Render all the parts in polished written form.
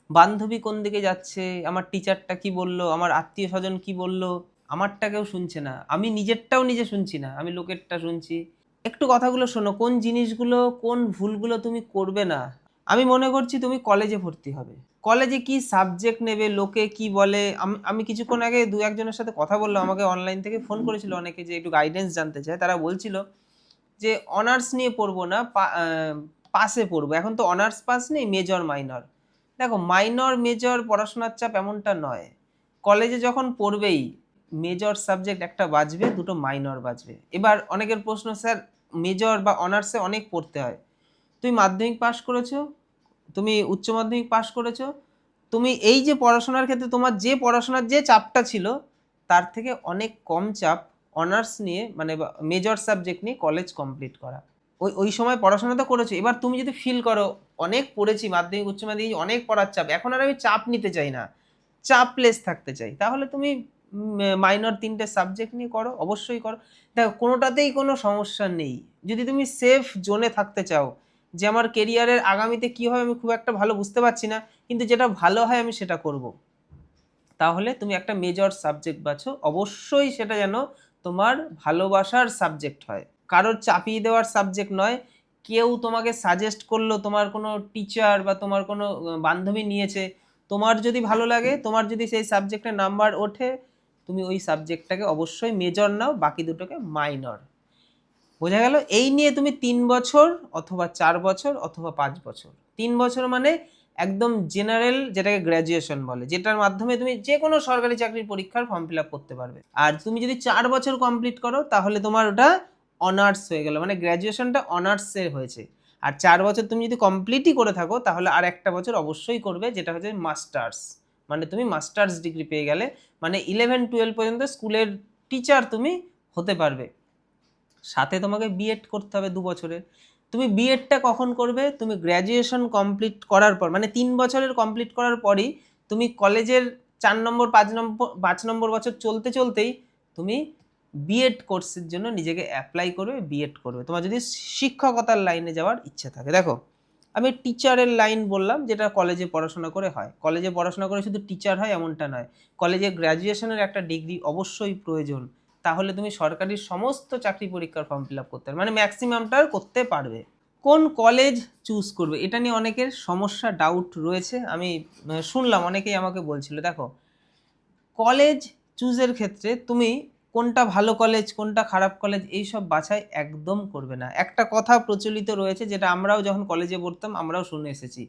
বান্ধবী কোন দিকে যাচ্ছে, আমার টিচারটা কি বলল, আমার আত্মীয় স্বজন কি বলল, আমারটা কেউ শুনছে না, আমি নিজেরটাও নিজে শুনছি না, আমি লোকেরটা শুনছি। একটু কথাগুলো শোনো, কোন জিনিসগুলো কোন ভুলগুলো তুমি করবে না। আমি মনে করছি তুমি কলেজে ভর্তি হবে, কলেজে কি সাবজেক্ট নেবে, লোকে কি বলে। আমি কিছুক্ষণ আগে দু একজনের সাথে কথা বললাম, আমাকে অনলাইন থেকে ফোন করেছিল অনেকে, যে একটু গাইডেন্স জানতে চায়। তারা বলছিল যে অনার্স নিয়ে পড়বো না, পাসে পড়বো। এখন তো অনার্স পাস নেই, মেজর মাইনর। দেখো, মাইনর মেজর পড়াশোনার চাপ এমনটা নয়। কলেজে যখন পড়বেই মেজর সাবজেক্ট একটা বাঁচবে, দুটো মাইনর বাঁচবে। এবার অনেকের প্রশ্ন, স্যার মেজর বা অনার্সে অনেক পড়তে হয়। তুমি মাধ্যমিক পাশ করেছো, তুমি উচ্চ মাধ্যমিক পাশ করেছো, তুমি এই যে পড়াশোনার ক্ষেত্রে তোমার যে পড়াশোনার যে চাপটা ছিল, তার থেকে অনেক কম চাপ অনার্স নিয়ে, মানে মেজর সাবজেক্ট নিয়ে কলেজ কমপ্লিট করা। ওই ওই সময় পড়াশোনা তো করেছো, এবার তুমি যদি ফিল করো অনেক পড়েছি, মাধ্যমিক উচ্চ মাধ্যমিক অনেক পড়ার চাপ, এখন আর আমি চাপ নিতে চাই না, চাপলেস থাকতে চাই, তাহলে তুমি মাইনর 3টে সাবজেক্ট নিয়ে করো, অবশ্যই করো। দেখো, কোনোটাতেই কোনো সমস্যা নেই। যদি তুমি সেফ জোনে থাকতে চাও, যে আমার কেরিয়ারের আগামীতে কি হয় আমি খুব একটা ভালো বুঝতে পারছি না, কিন্তু যেটা ভালো হয় আমি সেটা করব, তাহলে তুমি একটা মেজর সাবজেক্ট বাছো। অবশ্যই সেটা যেন তোমার ভালোবাসার সাবজেক্ট হয়, কারোর চাপিয়ে দেওয়ার সাবজেক্ট নয়। কেউ তোমাকে সাজেস্ট করলো, তোমার কোনো টিচার বা তোমার কোনো বান্ধবী নিয়েছে, তোমার যদি ভালো লাগে, তোমার যদি সেই সাবজেক্টে নাম্বার ওঠে, তুমি ওই সাবজেক্টটাকে অবশ্যই মেজর নাও, বাকি দুটোকে মাইনর। বোঝা গেল? এই নিয়ে তুমি 3 বছর অথবা 4 বছর অথবা 5 বছর, 3 বছর মানে একদম জেনারেল, যেটাকে গ্র্যাজুয়েশন বলে, যেটার মাধ্যমে তুমি যে কোনো সরকারি চাকরির পরীক্ষার ফর্ম ফিল আপ করতে পারবে। আর তুমি যদি 4 বছর কমপ্লিট করো, তাহলে তোমার ওটা অনার্স হয়ে গেল, মানে গ্র্যাজুয়েশনটা অনার্সে হয়েছে। আর 4 বছর তুমি যদি কমপ্লিটই করে থাকো, তাহলে আর একটা বছর অবশ্যই করবে, যেটা হচ্ছে মাস্টার্স, মানে তুমি মাস্টার্স ডিগ্রি পেয়ে গেলে, মানে 11-12 পর্যন্ত স্কুলের টিচার তুমি হতে পারবে। সাথে তোমাকে বিএড করতে হবে 2 বছরের। তুমি বিএডটা কখন করবে? তুমি গ্র্যাজুয়েশন কমপ্লিট করার পর, মানে 3 বছরের কমপ্লিট করার পরই তুমি কলেজের 4 নম্বর 5 নম্বর বছর চলতে চলতেই তুমি বিএড কোর্সের জন্য নিজেকে অ্যাপ্লাই করবে, বিএড করবে, তোমার যদি শিক্ষকতার লাইনে যাওয়ার ইচ্ছে থাকে। দেখো, আমি টিচারের লাইন বললাম, যেটা কলেজে পড়াশোনা করে হয়। কলেজে পড়াশোনা করে শুধু টিচার হয় এমনটা নয়, কলেজে গ্র্যাজুয়েশনের একটা ডিগ্রি অবশ্যই প্রয়োজন, তাহলে তুমি সরকারি সমস্ত চাকরি পরীক্ষার ফর্ম ফিল আপ করতে পারবে, মানে ম্যাক্সিমামটা করতে পারবে। কোন কলেজ চুজ করবে, এটা নিয়ে অনেকের সমস্যা, ডাউট রয়েছে। আমি শুনলাম, অনেকেই আমাকে বলছিল, দেখো কলেজ চুজের ক্ষেত্রে তুমি কোনটা ভালো কলেজ কোনটা খারাপ কলেজ এইসব বাছাই একদম করবে না। একটা কথা প্রচলিত রয়েছে, যেটা আমরাও যখন কলেজে পড়তাম আমরাও শুনে এসেছি,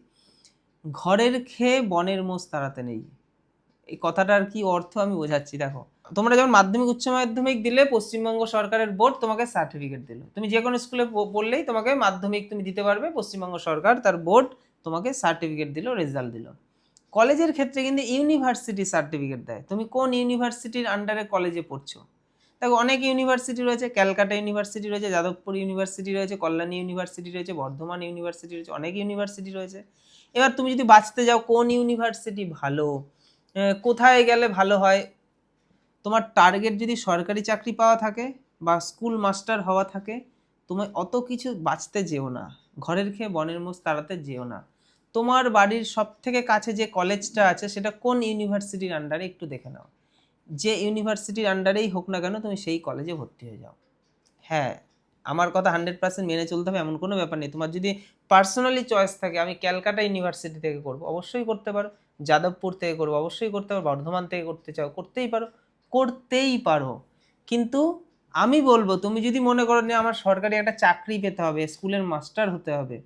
ঘরের খেয়ে বনের মোষ তাড়াতে নেই। এই কথাটার কি অর্থ আমি বোঝাচ্ছি। দেখো, তোমরা যখন মাধ্যমিক উচ্চ মাধ্যমিক দিলে, পশ্চিমবঙ্গ সরকারের বোর্ড তোমাকে সার্টিফিকেট দিল, তুমি যে কোনো স্কুলে পড়লেই তোমাকে মাধ্যমিক তুমি দিতে পারবে, পশ্চিমবঙ্গ সরকার তার বোর্ড তোমাকে সার্টিফিকেট দিল, রেজাল্ট দিল। কলেজের ক্ষেত্রে কিন্তু ইউনিভার্সিটি সার্টিফিকেট দেয়, তুমি কোন ইউনিভার্সিটির আন্ডারে কলেজে পড়ছো। দেখো, অনেক ইউনিভার্সিটি রয়েছে, ক্যালকাটা ইউনিভার্সিটি রয়েছে, যাদবপুর ইউনিভার্সিটি রয়েছে, কল্যাণী ইউনিভার্সিটি রয়েছে, বর্ধমান ইউনিভার্সিটি রয়েছে, অনেক ইউনিভার্সিটি রয়েছে। এবার তুমি যদি বাঁচতে যাও কোন ইউনিভার্সিটি ভালো, কোথায় গেলে ভালো হয়, তোমার টার্গেট যদি সরকারি চাকরি পাওয়া থাকে বা স্কুল মাস্টার হওয়া থাকে, তুমি অত কিছু বাঁচতে যেও না, ঘরের খেয়ে বনের মোষ তাড়াতে যেও না। তোমার বাড়ির সব থেকে কাছে যে কলেজটা আছে সেটা কোন ইউনিভার্সিটির আন্ডারে একটু দেখে নাও, যে ইউনিভার্সিটির আন্ডারেই হোক না কেন তুমি সেই কলেজে ভর্তি হয়ে যাও। হ্যাঁ, আমার কথা 100% মেনে চলতে হবে এমন কোনো ব্যাপার নেই। তোমার যদি পার্সোনালি চয়েস থাকে, আমি ক্যালকাটা ইউনিভার্সিটি থেকে করবো, অবশ্যই করতে পারো। যাদবপুর থেকে করবো, অবশ্যই করতে পারো। বর্ধমান থেকে করতে চাও, করতেই পারো, করতেই পারো। কিন্তু আমি বলবো, তুমি যদি মনে করো যে আমার সরকারি একটা চাকরি পেতে হবে, স্কুলের মাস্টার হতে হবে,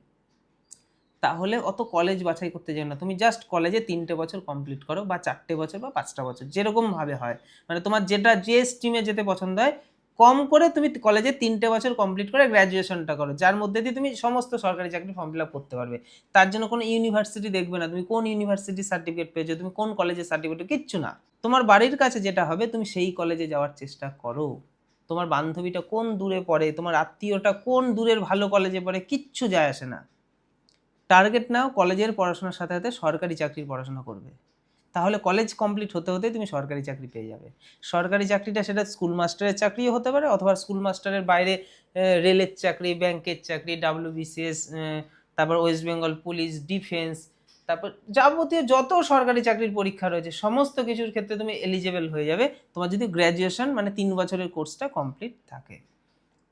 তাহলে অত কলেজ বাছাই করতে যাও না। তুমি জাস্ট কলেজে 3টে বছর কমপ্লিট করো, বা 4টে বছর বা 5টা বছর, যেরকম ভাবে হয়, মানে তোমার যেটা যে স্ট্রিমে যেতে পছন্দ হয়, কম করে তুমি কলেজে 3টে বছর কমপ্লিট করে গ্র্যাজুয়েশনটা করো, যার মধ্যে দিয়ে তুমি সমস্ত সরকারি চাকরি ফর্ম ফিল আপ করতে পারবে। তার জন্য কোনো ইউনিভার্সিটি দেখবে না, তুমি কোন ইউনিভার্সিটি সার্টিফিকেট পেয়েছো, তুমি কোন কলেজের সার্টিফিকেট, কিচ্ছু না। তোমার বাড়ির কাছে যেটা হবে তুমি সেই কলেজে যাওয়ার চেষ্টা করো। তোমার বান্ধবীটা কোন দূরে পড়ে, তোমার আত্মীয়টা কোন দূরের ভালো কলেজে পড়ে, কিচ্ছু যায় আসে না। টার্গেট নাও কলেজের পড়াশোনার সাথে সাথে সরকারি চাকরির পড়াশোনা করবে, তাহলে কলেজ কমপ্লিট হতে হতে তুমি সরকারি চাকরি পেয়ে যাবে। সরকারি চাকরিটা সেটা স্কুল মাস্টারের চাকরিও হতে পারে, অথবা স্কুল মাস্টারের বাইরে রেলের চাকরি, ব্যাংকের চাকরি, ডাব্লিউবিসিএস, তারপর ওয়েস্ট বেঙ্গল পুলিশ, ডিফেন্স, তারপর যাবতীয় যত সরকারি চাকরির পরীক্ষা রয়েছে সমস্ত কিছুর ক্ষেত্রে তুমি এলিজেবল হয়ে যাবে তোমার যদি গ্র্যাজুয়েশন মানে 3 বছরের কোর্সটা কমপ্লিট থাকে।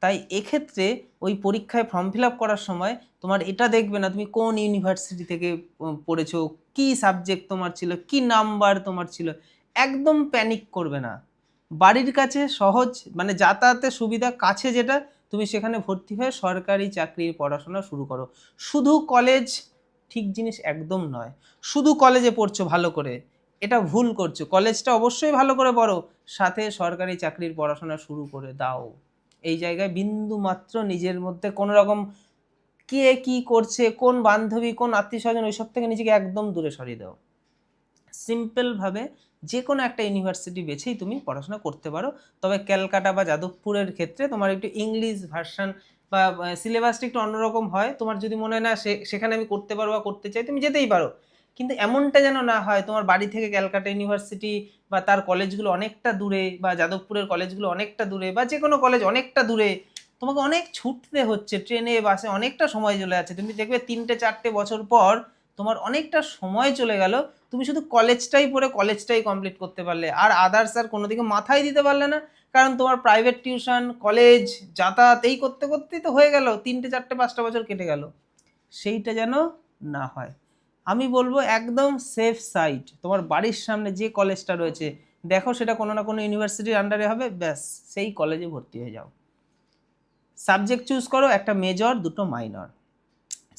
তাই এক্ষেত্রে ওই পরীক্ষায় ফর্ম ফিল আপ করার সময় তোমার এটা দেখবে না তুমি কোন ইউনিভার্সিটি থেকে পড়েছো, কি সাবজেক্ট তোমার ছিল, কি নাম্বার তোমার ছিল, একদম প্যানিক করবে না। বাড়ির কাছে সহজ মানে যাতায়াতের সুবিধা কাছে যেটা তুমি সেখানে ভর্তি হয়ে সরকারি চাকরির পড়াশোনা শুরু করো। শুধু কলেজ ঠিক জিনিস একদম নয়, শুধু কলেজে পড়ছো ভালো করে এটা ভুল করছো। কলেজটা অবশ্যই ভালো করে পড়ো, সাথে সরকারি চাকরির পড়াশোনা শুরু করে দাও। এই জায়গায় বিন্দু মাত্র নিজের মধ্যে কোনো রকম কে কি করছে, কোন বান্ধবী, কোন আত্মীয় স্বজন, ওইসব থেকে নিজেকে একদম দূরে সরিয়ে দাও। সিম্পলভাবে যে কোনো একটা ইউনিভার্সিটি বেছেই তুমি পড়াশোনা করতে পারো। তবে ক্যালকাটা বা যাদবপুরের ক্ষেত্রে তোমার একটু ইংলিশ ভার্সান বা সিলেবাসটা একটু অন্যরকম হয়। তোমার যদি মনে হয় না সেখানে আমি করতে পারো বা করতে চাই, তুমি যেতেই পারো, কিন্তু এমনটা যেন না হয় তোমার বাড়ি থেকে ক্যালকাটা ইউনিভার্সিটি বা তার কলেজগুলো অনেকটা দূরে, বা যাদবপুরের কলেজগুলো অনেকটা দূরে, বা যে কোনো কলেজ অনেকটা দূরে, তোমাকে অনেক ছুটতে হচ্ছে, ট্রেনে বাসে অনেকটা সময় চলে যাচ্ছে। তুমি দেখবে 3-4 বছর পর তোমার অনেকটা সময় চলে গেল, তুমি শুধু কলেজটাই পড়ে কলেজটাই কমপ্লিট করতে পারলে, আর আদার্স আর কোনো দিকে মাথায় দিতে পারলে না, কারণ তোমার প্রাইভেট টিউশন, কলেজ, যাতায়াত এই করতে করতেই তো হয়ে গেল 3-4-5 বছর কেটে গেল। সেইটা যেন না হয়। আমি বলবো একদম সেফ সাইড, তোমার বাড়ির সামনে যে কলেজটা রয়েছে দেখো সেটা কোনো না কোনো ইউনিভার্সিটির আন্ডারে হবে, ব্যাস সেই কলেজে ভর্তি হয়ে যাও। সাবজেক্ট চুজ করো, একটা মেজর, দুটো মাইনর।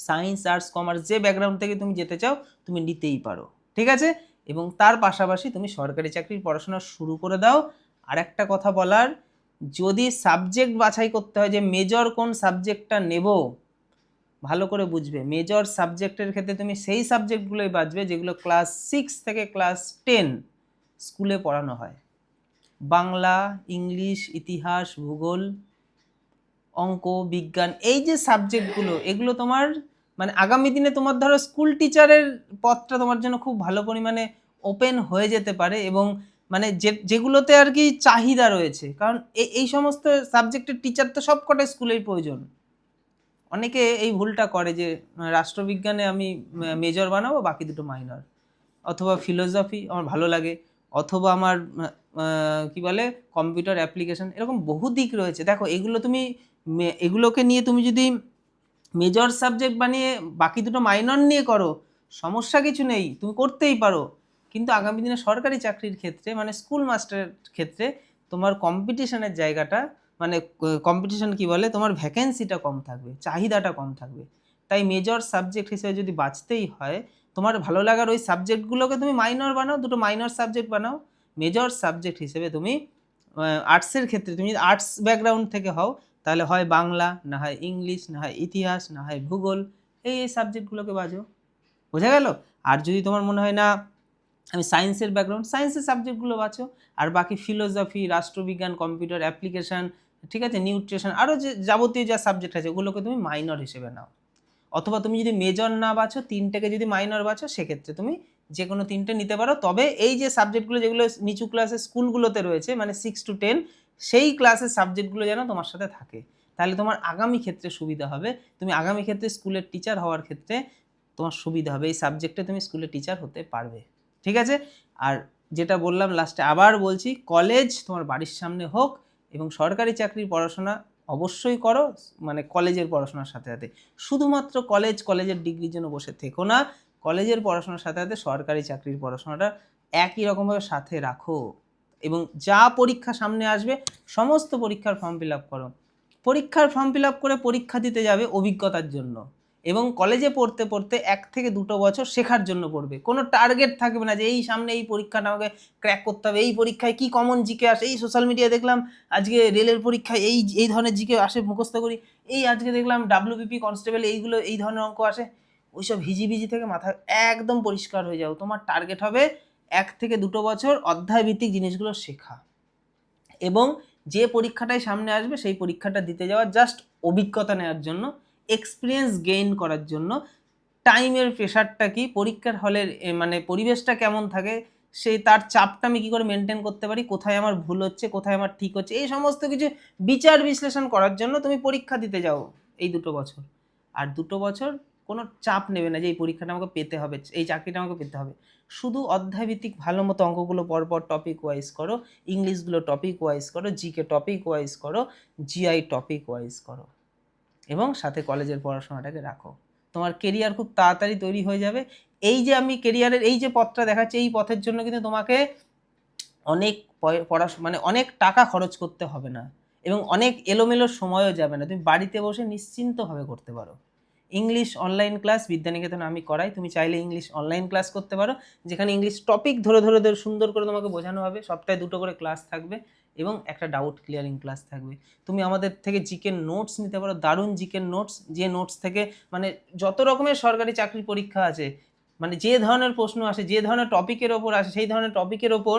সায়েন্স, আর্টস, কমার্স যে ব্যাকগ্রাউন্ড থেকে তুমি যেতে চাও তুমি নিতেই পারো, ঠিক আছে? এবং তার পাশাপাশি তুমি সরকারি চাকরির পড়াশোনা শুরু করে দাও। আর একটা কথা বলার, যদি সাবজেক্ট বাছাই করতে হয় যে মেজর কোন সাবজেক্টটা নেব, ভালো করে বুঝবে মেজর সাবজেক্টের ক্ষেত্রে তুমি সেই সাবজেক্টগুলোই বাছবে যেগুলো ক্লাস 6 থেকে ক্লাস 10 স্কুলে পড়ানো হয়। বাংলা, ইংলিশ, ইতিহাস, ভূগোল, অঙ্ক, বিজ্ঞান, এই যে সাবজেক্টগুলো এগুলো তোমার মানে আগামী দিনে তোমার ধরো স্কুল টিচারের পথটা তোমার জন্য খুব ভালো পরিমাণে ওপেন হয়ে যেতে পারে। এবং মানে যেগুলোতে আর কি চাহিদা রয়েছে, কারণ এই সমস্ত সাবজেক্টের টিচার তো সব কটা স্কুলেই প্রয়োজন। অনেকে এই ভুলটা করে যে রাষ্ট্রবিজ্ঞানে আমি মেজর বানাবো, বাকি দুটো মাইনর, অথবা ফিলোসফি আমার ভালো লাগে, অথবা আমার কি বলে কম্পিউটার অ্যাপ্লিকেশন, এরকম বহু দিক রয়েছে। দেখো এগুলো তুমি এগুলোকে নিয়ে তুমি যদি মেজর সাবজেক্ট বানিয়ে বাকি দুটো মাইনর নিয়ে করো, সমস্যা কিছু নেই, তুমি করতেই পারো। কিন্তু আগামী দিনে সরকারি চাকরির ক্ষেত্রে মানে স্কুল মাস্টারের ক্ষেত্রে তোমার কম্পিটিশনের জায়গাটা মানে কম্পিটিশন কি বলে তোমার ভ্যাকেন্সিটা কম থাকবে, চাহিদাটা কম থাকবে। তাই মেজর সাবজেক্ট হিসেবে যদি বাঁচতেই হয়, তোমার ভালো লাগার ওই সাবজেক্টগুলোকে তুমি মাইনর বানাও, দুটো মাইনর সাবজেক্ট বানাও। মেজর সাবজেক্ট হিসেবে তুমি আর্টসের ক্ষেত্রে তুমি আর্টস ব্যাকগ্রাউন্ড থেকে হও তাহলে হয় বাংলা, না হয় ইংলিশ, না হয় ইতিহাস, না হয় ভূগোল, এই সাবজেক্টগুলোকে বাজো। বোঝা গেল? আর যদি তোমার মনে হয় না আমি সায়েন্সের ব্যাকগ্রাউন্ড, সায়েন্সের সাবজেক্টগুলো বাঁচো। আর বাকি ফিলোসফি, রাষ্ট্রবিজ্ঞান, কম্পিউটার অ্যাপ্লিকেশান, ঠিক আছে, নিউট্রিশন, আরও যে যাবতীয় যা সাবজেক্ট আছে ওগুলোকে তুমি মাইনর হিসেবে নাও। অথবা তুমি যদি মেজর না বাছো, তিনটেকে যদি মাইনর বাছো, সেক্ষেত্রে তুমি যে কোনো তিনটে নিতে পারো। তবে এই যে সাবজেক্টগুলো যেগুলো নিচু ক্লাসের স্কুলগুলোতে রয়েছে মানে 6 to 10, সেই ক্লাসের সাবজেক্টগুলো যেন তোমার সাথে থাকে, তাহলে তোমার আগামী ক্ষেত্রে সুবিধা হবে। তুমি আগামী ক্ষেত্রে স্কুলের টিচার হওয়ার ক্ষেত্রে তোমার সুবিধা হবে, এই সাবজেক্টে তুমি স্কুলের টিচার হতে পারবে, ঠিক আছে? আর যেটা বললাম লাস্টে আবার বলছি, কলেজ তোমার বাড়ির সামনে হোক, এবং সরকারি চাকরির পড়াশোনা অবশ্যই করো, মানে কলেজের পড়াশোনার সাথে সাথে। শুধুমাত্র কলেজের ডিগ্রির জন্য বসে থেকো না, কলেজের পড়াশোনার সাথে সাথে সরকারি চাকরির পড়াশোনাটা একই রকমভাবে সাথে রাখো। এবং যা পরীক্ষা সামনে আসবে সমস্ত পরীক্ষার ফর্ম ফিল আপ করো। পরীক্ষার ফর্ম ফিল আপ করে পরীক্ষা দিতে যাবে অভিজ্ঞতার জন্য, এবং কলেজে পড়তে পড়তে 1 থেকে 2 বছর শেখার জন্য পড়বে। কোনো টার্গেট থাকবে না যে এই সামনে এই পরীক্ষাটা আমাকে ক্র্যাক করতে হবে, এই পরীক্ষায় কি কমন জিকে আসে, এই সোশ্যাল মিডিয়ায় দেখলাম আজকে রেলের পরীক্ষায় এই ধরনের জিকে আসে, মুখস্থ করি, এই আজকে দেখলাম WBP কনস্টেবল এইগুলো এই ধরনের অঙ্ক আসে। ওইসব হিজিবিজি থেকে মাথা একদম পরিষ্কার হয়ে যাও। তোমার টার্গেট হবে 1 থেকে 2 বছর অধ্যায়ভিত্তিক জিনিসগুলো শেখা, এবং যে পরীক্ষাটাই সামনে আসবে সেই পরীক্ষাটা দিতে যাওয়া জাস্ট অভিজ্ঞতা নেওয়ার জন্য, এক্সপিরিয়েন্স গেইন করার জন্য। টাইমের প্রেশারটা কি, পরীক্ষার হলের মানে পরিবেশটা কেমন থাকে, সেই তার চাপটা আমি কী করে মেনটেন করতে পারি, কোথায় আমার ভুল হচ্ছে, কোথায় আমার ঠিক হচ্ছে, এই সমস্ত কিছু বিচার বিশ্লেষণ করার জন্য তুমি পরীক্ষা দিতে যাও এই 2 বছর। আর 2 বছর কোনো চাপ নেবে না যে এই পরীক্ষাটা আমাকে পেতে হবে, এই চাকরিটা আমাকে পেতে হবে। শুধু অধ্যায়ভিত্তিক ভালো মতো অঙ্কগুলো পরপর টপিক ওয়াইজ করো, ইংলিশগুলো টপিক ওয়াইজ করো, জিকে টপিক ওয়াইজ করো, জিআই টপিক ওয়াইজ করো, এবং সাথে কলেজের পড়াশোনাটাকে রাখো। তোমার কেরিয়ার খুব তাড়াতাড়ি তৈরি হয়ে যাবে। এই যে আমি কেরিয়ারের এই যে পথটা দেখাচ্ছি, এই পথের জন্য কিন্তু তোমাকে অনেক মানে অনেক টাকা খরচ করতে হবে না, এবং অনেক এলোমেলো সময়ও যাবে না। তুমি বাড়িতে বসে নিশ্চিন্তভাবে করতে পারো। ইংলিশ অনলাইন ক্লাস বিদ্যানিকেতন আমি করাই, তুমি চাইলে ইংলিশ অনলাইন ক্লাস করতে পারো, যেখানে ইংলিশ টপিক ধরে ধরে ধরে সুন্দর করে তোমাকে বোঝানো হবে। সপ্তাহে 2টো করে ক্লাস থাকবে এবং একটা ডাউট ক্লিয়ারিং ক্লাস থাকবে। তুমি আমাদের থেকে জিকের নোটস নিতে পারো, দারুণ জিকের নোটস, যে নোটস থেকে মানে যত রকমের সরকারি চাকরির পরীক্ষা আছে, মানে যে ধরনের প্রশ্ন আসে, যে ধরনের টপিকের ওপর আসে, সেই ধরনের টপিকের ওপর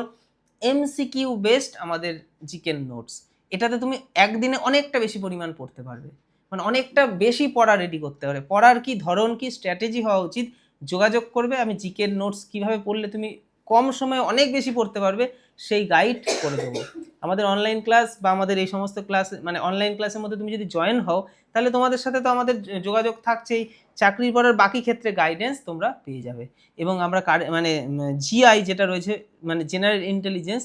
এমসিকিউ বেসড আমাদের জিকের নোটস। এটাতে তুমি একদিনে অনেকটা বেশি পরিমাণ পড়তে পারবে, মানে অনেকটা বেশি পড়া রেডি করতে পারবে। পড়ার কি ধরন, কি স্ট্র্যাটেজি হওয়া উচিত, যোগাযোগ করবে, আমি জিকের নোটস কীভাবে পড়লে তুমি কম সময়ে অনেক বেশি পড়তে পারবে সেই গাইড করে দেবো। আমাদের অনলাইন ক্লাস বা আমাদের এই সমস্ত ক্লাস, মানে অনলাইন ক্লাসের মধ্যে তুমি যদি জয়েন হও, তাহলে তোমাদের সাথে তো আমাদের যোগাযোগ থাকছেই, চাকরির পরের বাকি ক্ষেত্রে গাইডেন্স তোমরা পেয়ে যাবে। এবং আমরা মানে জিআই যেটা রয়েছে, মানে জেনারেল ইন্টেলিজেন্স,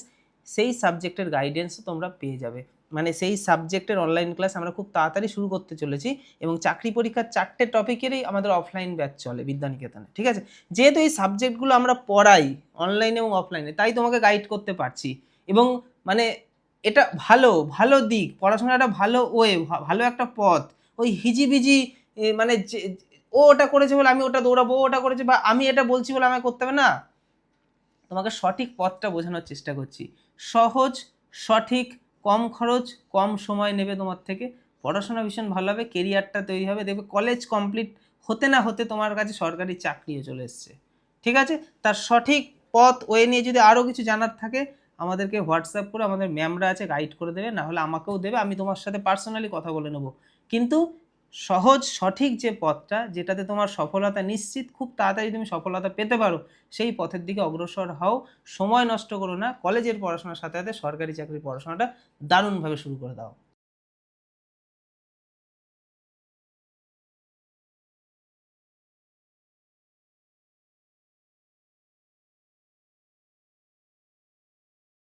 সেই সাবজেক্টের গাইডেন্সও তোমরা পেয়ে যাবে। মানে সেই সাবজেক্টের অনলাইন ক্লাস আমরা খুব তাড়াতাড়ি শুরু করতে চলেছি, এবং চাকরি পরীক্ষার 4টে টপিকেরই আমাদের অফলাইন ব্যাচ চলে বিদ্যানিকেতনে, ঠিক আছে? যেহেতু এই সাবজেক্টগুলো আমরা পড়াই অনলাইনে এবং অফলাইনে, তাই তোমাকে গাইড করতে পারছি। এবং মানে এটা ভালো ভালো দিক, পড়াশোনাটা ভালো ওয়ে, ভালো একটা পথ। ওই হিজিবিজি মানে ও ওটা করেছে বলে আমি ওটা দৌড়াবো, ও ওটা করেছে বা আমি এটা বলছি বলে আমাকে করতে হবে না। তোমাকে সঠিক পথটা বোঝানোর চেষ্টা করছি, সহজ, সঠিক, কম খরচ, কম সময় নেবে তোমার থেকে, পড়াশোনা ভীষণ ভালো হবে, কেরিয়ারটা তৈরি হবে, দেখবে কলেজ কমপ্লিট হতে না হতে তোমার কাছে সরকারি চাকরিও চলে এসছে, ঠিক আছে? তার সঠিক পথ ওয়ে নিয়ে যদি আরও কিছু জানার থাকে আমাদেরকে হোয়াটসঅ্যাপ করে, আমাদের ম্যামরা আছে, গাইড করে দেবে, না হলে আমাকেও দেবে, আমি তোমার সাথে পার্সোনালি কথা বলে নেবো। কিন্তু সহজ সঠিক যে পথটা, যেটাতে তোমার সফলতা নিশ্চিত, খুব তাড়াতাড়ি তুমি সফলতা পেতে পারো, সেই পথের দিকে অগ্রসর হও। সময় নষ্ট করো না, কলেজের পড়াশোনার সাথে সাথে সরকারি চাকরির পড়াশোনাটা দারুণভাবে শুরু করে দাও।